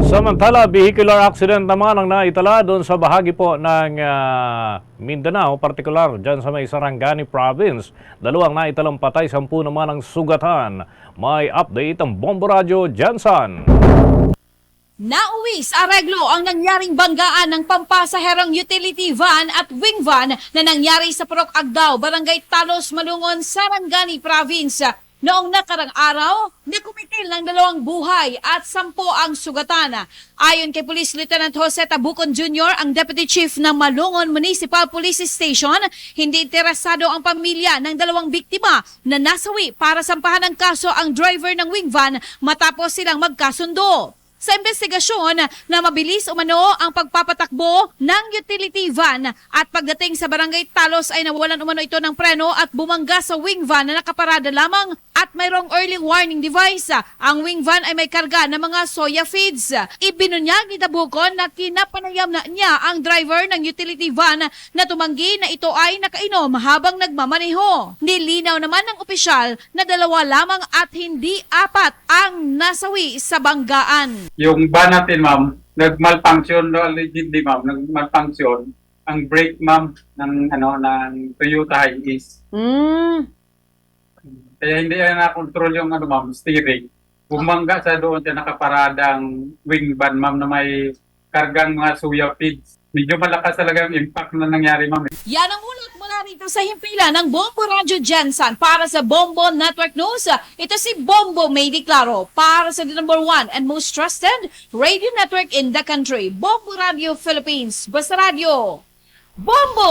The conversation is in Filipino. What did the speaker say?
Samantala, vehicular accident naman ang naitala doon sa bahagi po ng Mindanao, partikular dyan sa may Sarangani Province. 2 naitalang patay, 10 naman ang sugatan. May update ang Bombo Radio Jansan. Nauwi sa areglo ang nangyaring banggaan ng pampasaherong utility van at wing van na nangyari sa Purok Agdao, Barangay Talos, Malungon, Sarangani Province. Noong nakarang araw, nakumitil ng 2 buhay at 10 ang sugatan. Ayon kay Police Lieutenant Jose Tabucon Jr., ang Deputy Chief ng Malungon Municipal Police Station, hindi interesado ang pamilya ng 2 biktima na nasawi para sampahan ng kaso ang driver ng wing van matapos silang magkasundo. Sa investigasyon na mabilis umano ang pagpapatakbo ng utility van at pagdating sa Barangay Talos ay nawalan umano ito ng preno at bumangga sa wing van na nakaparada lamang at mayroong early warning device. Ang wing van ay may karga ng mga soya feeds. Ibinunyag ni Tabucon na kinapanayam na niya ang driver ng utility van na tumanggi na ito ay nakainom habang nagmamaneho. Nilinaw naman ng opisyal na 2 lamang at hindi 4 ang nasawi sa banggaan. Yung van natin, ma'am, nag-malfunction, allegedly, ma'am, nag-malfunction ang brake, ma'am, ng Toyota Hiace. Kaya hindi na control yung steering. Bumangga sa doon sa nakaparadang wing van, ma'am, na may kargang mga soya feeds. Medyo malakas talaga yung impact na nangyari, ma'am. Yan ang ulat mula rito sa himpilan ng Bombo Radio Jansan para sa Bombo Network News. Ito si Bombo May Declaro para sa the number 1 and most trusted radio network in the country, Bombo Radio Philippines. Basta Radio, Bombo!